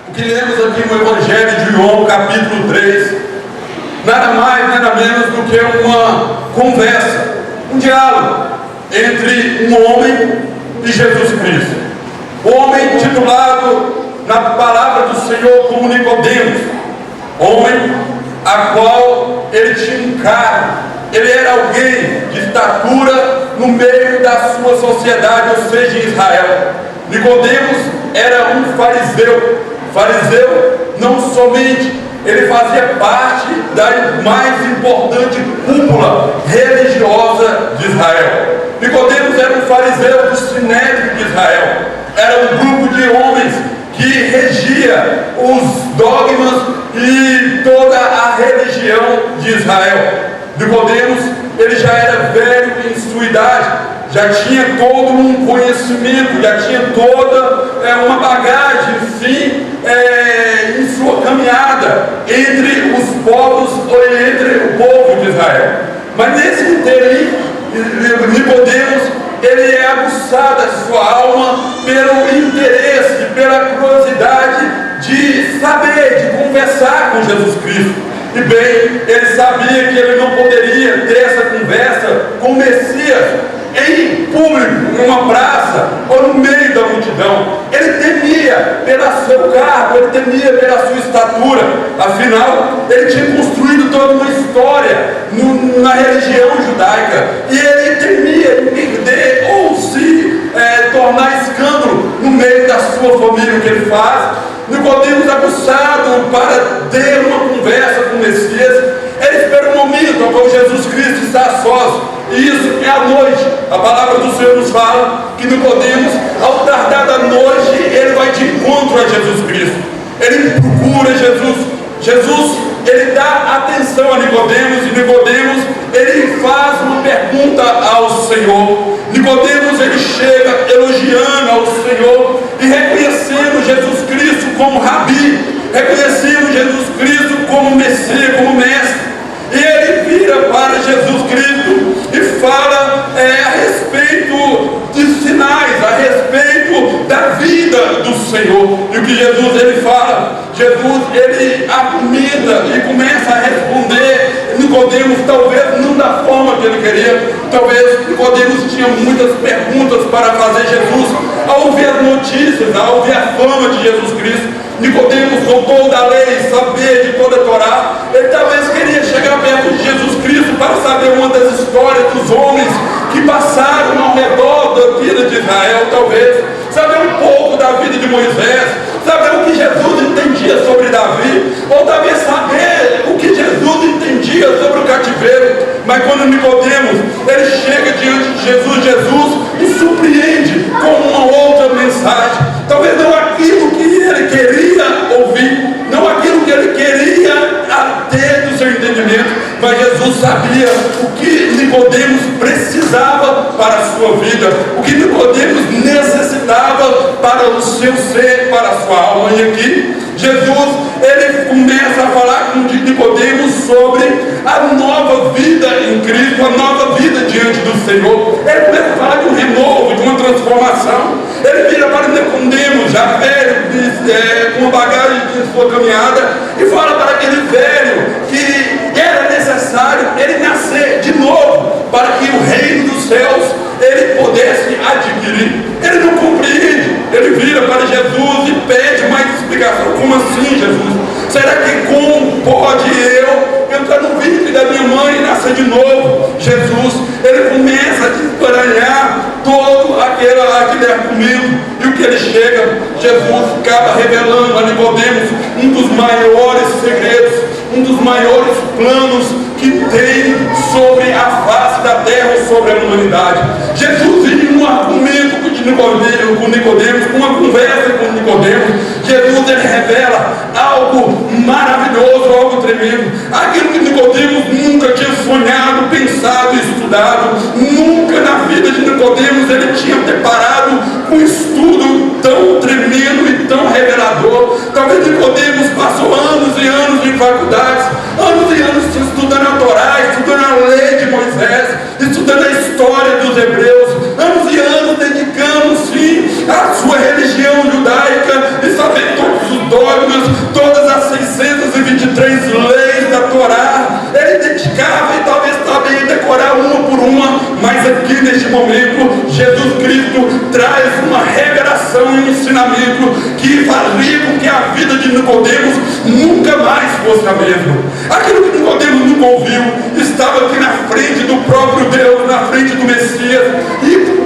O que lemos aqui no Evangelho de João, capítulo 3, nada mais, nada menos do que uma conversa, um diálogo entre um homem e Jesus Cristo. O homem titulado na palavra do Senhor como Nicodemos, homem a qual ele tinha um cargo, ele era alguém de estatura no meio da sua sociedade, ou seja, em Israel. Nicodemos era um fariseu. Fariseu não somente ele fazia parte da mais importante cúpula religiosa de Israel. Nicodemos era um fariseu do Sinédrio de Israel. Era um grupo de homens que regia os dogmas e toda a religião de Israel. Nicodemos, ele já era velho em sua idade, já tinha todo um conhecimento, já tinha toda uma bagagem, sim, em sua caminhada entre os povos, ou entre o povo de Israel. Mas nesse interim, Nicodemos, ele é aguçado a sua alma pelo interesse, pela curiosidade de saber, de conversar com Jesus Cristo. E bem, ele sabia que ele não poderia ter essa conversa com o Messias em público, numa praça ou no meio da multidão. Ele temia pelo seu cargo, ele temia pela sua estatura. Afinal, ele tinha construído toda uma história na religião judaica, e ele temia perder ou se tornar escândalo no meio da sua família. O que ele faz? Nicodemos, aguçado para ter uma conversa com o Messias, ele espera um momento ao qual Jesus Cristo está a sós, e isso é a noite. A palavra do Senhor nos fala que Nicodemos, ao tardar da noite, ele vai de encontro a Jesus Cristo. Ele procura Jesus, ele dá atenção a Nicodemos, e Nicodemos, ele faz uma pergunta ao Senhor. Nicodemos, ele chega elogiando ao Senhor e reconhecendo Jesus Cristo como Rabi, reconhecendo Jesus Cristo como Messias, como Mestre. E ele vira para Jesus Cristo e fala a respeito de sinais, a respeito da vida do Senhor. E o que Jesus ele fala? Jesus ele argumenta e começa a responder Nicodemos, talvez não da forma que ele queria. Talvez Nicodemos tinha muitas perguntas para fazer Jesus. Ao ouvir as notícias, ao ouvir a fama de Jesus Cristo, Nicodemos, doutor da lei, saber de toda a Torá, ele talvez queria chegar perto de Jesus Cristo para saber uma das histórias dos homens que passaram ao redor da vida de Israel, talvez saber um pouco da vida de Moisés, saber o que Jesus entendia sobre Davi, ou talvez saber o que Jesus entendia sobre o cativeiro. Mas quando Nicodemos ele chega diante de Jesus o surpreende com uma outra mensagem, talvez não aquilo que ele queria ouvir, não aquilo que ele queria ter do seu entendimento, mas Jesus sabia o que Nicodemos precisava para a sua vida, o que Nicodemos necessitava para o seu ser, para a sua alma. E aqui Jesus ele começa a falar com Nicodemos sobre a nova vida em Cristo, a nova vida diante do Senhor. Ele começa a falar de um renovo, de uma transformação. Ele vira para Nicodemos, já velho, com uma bagagem de sua caminhada, e fala para aquele velho que era necessário ele nascer de novo para que o reino dos céus ele pudesse adquirir. Ele não compreende, ele vira para Jesus e pede mais explicação. Como assim, Jesus? Será que como pode eu entrar no ventre da minha mãe e nascer de novo? Jesus, ele começa a desbaralhar todo aquele argumento, e o que ele chega, Jesus acaba revelando a Nicodemos um dos maiores segredos, um dos maiores planos que tem sobre a face da terra, sobre a humanidade. Jesus, em um argumento com Nicodemos, uma conversa com Nicodemos, Jesus ele revela algo maravilhoso, algo tremendo, aquilo que Nicodemos nunca tinha sonhado, pensado, estudado. Nunca na vida de Nicodemos ele tinha deparado com um estudo tão tremendo e tão revelador. Talvez Nicodemos passou anos e anos de faculdades, anos e anos estudando a Torá, estudando a lei de Moisés, estudando a história dos hebreus, anos e anos dedicando-se à sua religião judaica e sabendo todos os dogmas todas as 623 leis da Torá. Ele dedicava e talvez também decorar uma por uma, mas aqui neste momento Jesus Cristo traz uma revelação e um ensinamento que faria com que a vida de Nicodemos nunca mais fosse a mesma. Aquilo que Nicodemos nunca ouviu estava aqui na frente do próprio Deus, na frente do Messias, e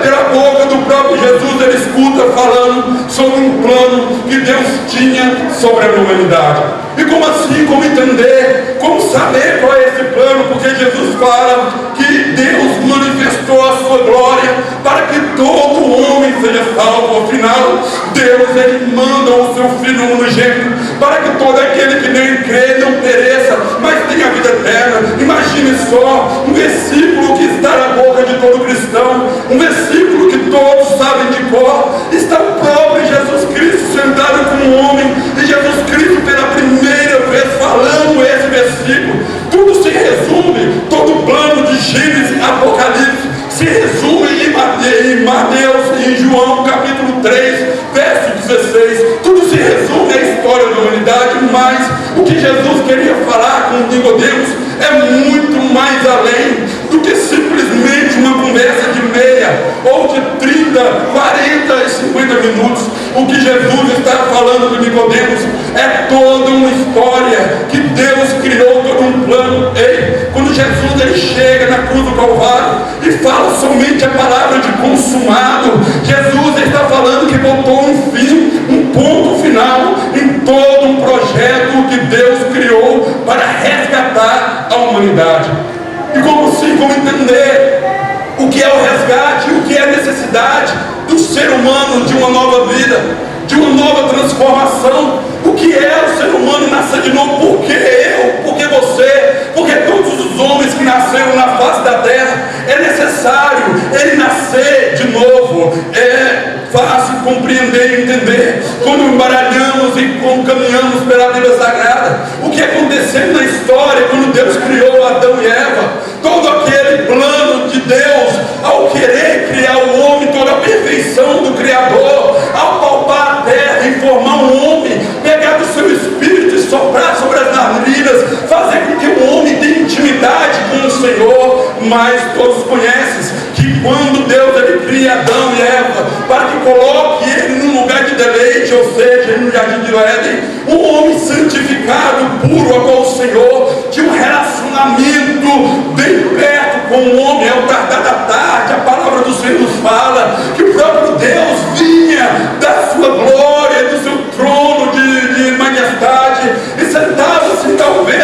pela boca do próprio Jesus ele escuta falando sobre um plano que Deus tinha sobre a humanidade. E como assim? Como entender? Como saber qual é esse plano? Porque Jesus fala que Deus manifestou a sua glória para que todo homem seja salvo. Afinal, Deus ele manda o seu Filho unigênito para que todo aquele que nele crê não pereça, mas tenha a vida eterna. Imagine só um versículo que está na boca de todo cristão, um versículo que todos sabem de cor. Está o próprio Jesus Cristo sentado como um homem, e Jesus Cristo pela primeira vez falando esse versículo. Tudo se resume, todo o plano de Gênesis, Apocalipse se resume em Mateus e em João capítulo 3, verso 16. Tudo se resume à história da humanidade, mas o que Jesus queria falar com Nicodemos é muito mais além do que simplesmente uma conversa de meia ou de 30, 40 e 50 minutos. O que Jesus está falando com Nicodemos é toda uma história que Deus criou, todo um plano. Ei, quando Jesus ele chega na cruz do Calvário e fala somente a palavra de consumado, Jesus está falando que botou um fim, um ponto final em todo um projeto que Deus criou para resgatar a humanidade. E como assim? Como entender o que é o resgate, o que é a necessidade do ser humano de uma nova vida, de uma nova transformação? O que é o ser humano nascer de novo? Por que eu? Por que você? Porque todos os homens que nasceram na face da terra, é necessário ele nascer de novo. É fácil compreender e entender quando embaralhamos e quando caminhamos pela Bíblia Sagrada o que aconteceu na história quando Deus criou Adão e Eva. Todo aquele plano de Deus ao querer criar o homem, toda a perfeição do Criador, ao palpar a terra e formar um homem, pegar do seu espírito e soprar sobre as narinas, fazer com que o homem tenha intimidade com o Senhor. Mas todos conhecem que quando Deus ele cria Adão e Eva para que coloque ele num lugar de deleite, ou seja, no jardim de Éden, um homem santificado, puro, a qual o Senhor tinha um relacionamento bem perto com o homem. Ao tardar da tarde, a palavra do Senhor nos fala que o próprio Deus vinha da sua glória, do seu trono de majestade, e sentava-se talvez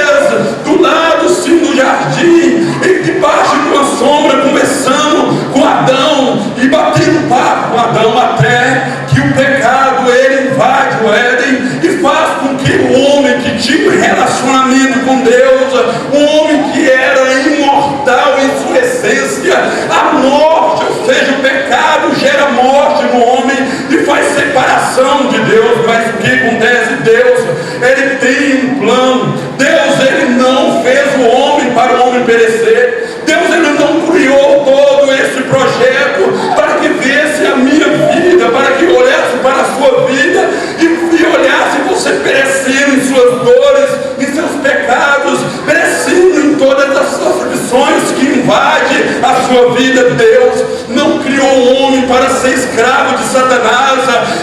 do lado sim do jardim, e debaixo de uma sombra, conversando com Adão e batendo papo com Adão, até que o pecado ele invade o Éden e faz com que o homem que tinha um relacionamento com Deus, um homem que era imortal em sua essência, a morte, ou seja, o pecado gera morte no homem e faz separação de Deus. Mas o que acontece? Deus ele tem um plano. Deus ele não fez o homem para o homem perecer. Deus ele não criou todo esse projeto para que visse a minha vida, para que olhasse para a sua vida e olhasse você perecendo em suas dores, em seus pecados, perecendo em todas as suas aflições que invadem a sua vida. Deus não criou o homem para ser escravo de Satanás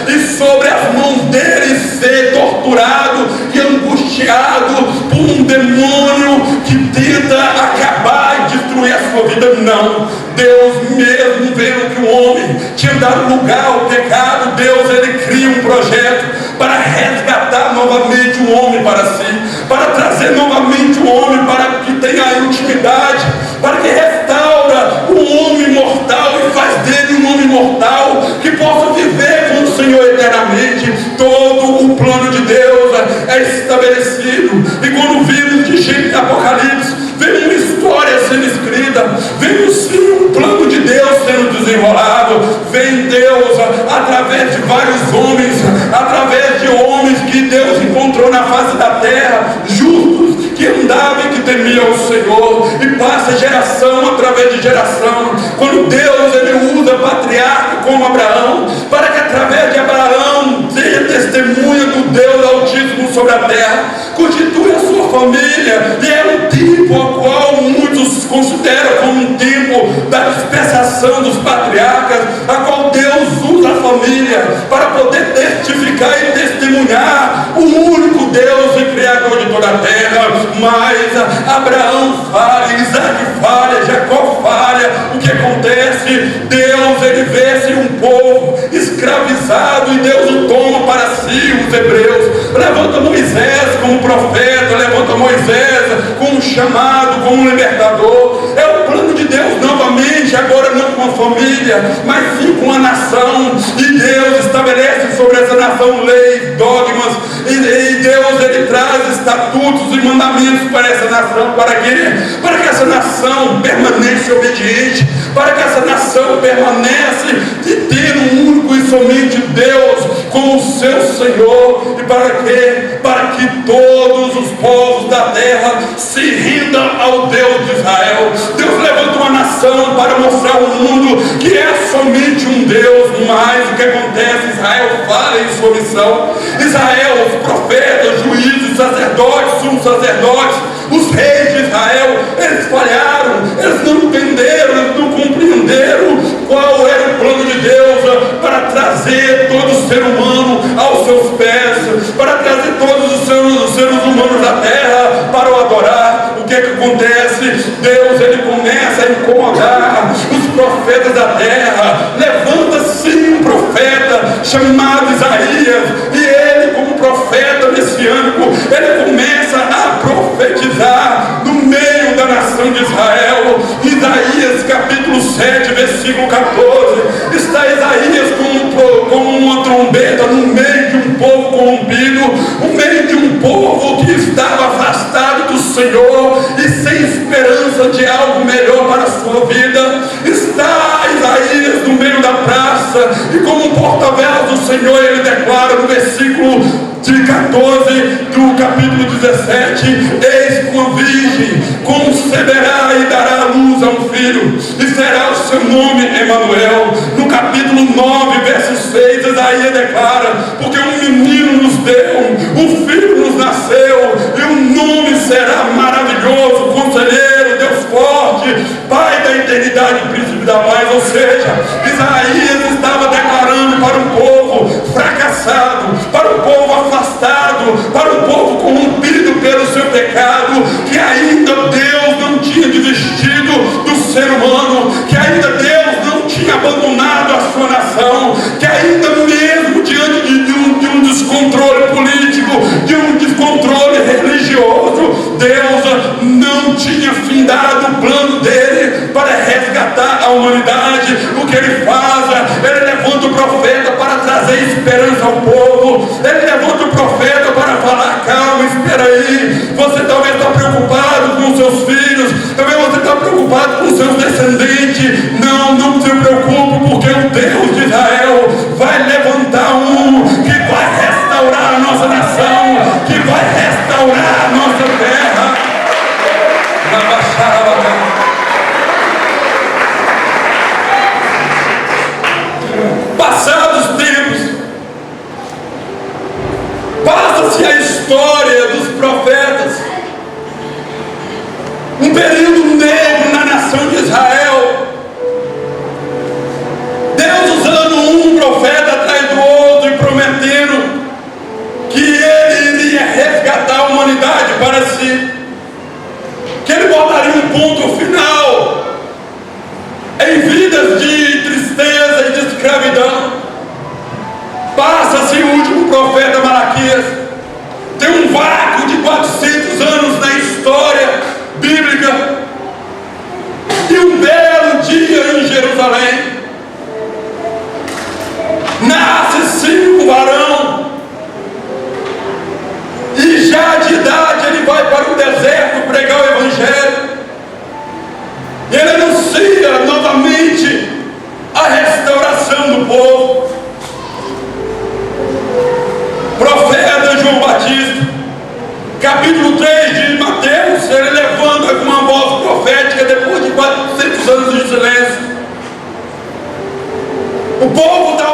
e sobre as mãos dele ser torturado e angustiado por um demônio que tenta acabar e destruir a sua vida. Não, Deus mesmo vendo que o homem tinha dado lugar ao pecado, Deus ele cria um projeto para resgatar novamente o homem para si, para trazer novamente o homem para que tenha a intimidade, para que restaura o homem mortal e faz dele um homem mortal que possa viver com o Senhor eternamente. Todo o plano de Deus é estabelecido, e quando vimos de Gênesis Apocalipse, vem uma história sendo escrita, vem sim um plano de Deus sendo desenrolado, vem Deus através de vários homens, através de homens que Deus encontrou na face da terra, justos, que andavam e que temiam o Senhor, e passa geração através de geração. Quando Deus ele usa patriarca como Abraão, para que através de Abraão seja testemunha do Deus sobre a terra, constitui a sua família, e é um tempo ao qual muitos consideram como um tempo da dispensação dos patriarcas, a qual Deus usa a família para poder testificar e testemunhar o único Deus e Criador de toda a terra. Mas Abraão falha, Isaac falha, Jacó falha. O que acontece? Deus, ele vê-se um povo escravizado e Deus o toma para si, os hebreus. Levanta Moisés como profeta, levanta Moisés como chamado, como libertador. É o plano de Deus novamente, agora não com a família, mas sim com a nação. E Deus estabelece sobre essa nação leis, dogmas, e Deus, ele traz estatutos e mandamentos para essa nação, para que essa nação permaneça obediente, para que essa nação permanece e ter um único e somente Deus como seu Senhor. E para que todos os povos da terra se rendam ao Deus de Israel. Deus levanta uma nação para mostrar ao mundo que é somente um Deus. Mas o que acontece? Israel falha em sua missão. Israel, os profetas, juízes, sacerdotes, sumos sacerdotes, os reis de Israel, eles falharam, eles não entenderam, eles não compreenderam qual era o plano de Deus para trazer todo ser humano aos seus pés, para trazer todos os seres humanos da terra para o adorar. O que acontece? Deus, ele começa a incomodar os profetas da terra. Levanta sim um profeta chamado Isaías, e ele, como profeta messiânico, ele começa a profetizar no meio da nação de Israel. Isaías capítulo 7, versículo 14, está Isaías como uma trombeta no meio de um povo corrompido, no meio de um povo que estava afastado do Senhor e sem esperança de algo melhor para a sua vida. Está Isaías no meio da praça, e como porta-voz do Senhor, ele declara no versículo de 14 do capítulo 17: eis que uma virgem conceberá e dará à luz a um filho, e será o seu nome Emanuel. No capítulo 9, verso 6, Isaías declara: porque um menino nos deu, um filho nos nasceu, e o nome será maravilhoso, conselheiro, Deus forte, Pai da eternidade, príncipe da paz. Ou seja, Isaías estava declarando para um povo fracassado, para um povo afastado, para um povo corrompido pelo seu pecado, que ainda Deus não tinha desistido do ser humano, que ainda Deus não tinha abandonado a sua nação, que ainda mesmo diante de um descontrole político, de um descontrole religioso, Deus não tinha findado o plano dele para resgatar a humanidade. O que ele faz? Ele levanta o profeta para trazer esperança ao povo. Ele levanta o profeta para falar: calma, espera aí, você talvez está preocupado com seus filhos, talvez você está preocupado com seus descendentes. Não se preocupe, porque o Deus de Israel vai levantar um que vai restaurar a nossa nação, que vai restaurar a nossa terra. Passados tempos, passa-se a história dos profetas, um período negro na nação de Israel, Deus usando um profeta atrás do outro e prometendo que ele iria resgatar a humanidade para si, que ele botaria um ponto final em vidas de tristeza e de escravidão. Passa-se o último profeta Malaquias, tem um vácuo de 400 anos na história bíblica, e um belo dia em Jerusalém nasce sim um varão, e já de idade ele vai para o deserto pregar o evangelho. Ele anuncia novamente a restauração do povo. Profeta João Batista, capítulo 3 de Mateus, ele levanta com uma voz profética depois de 400 anos de silêncio. O povo está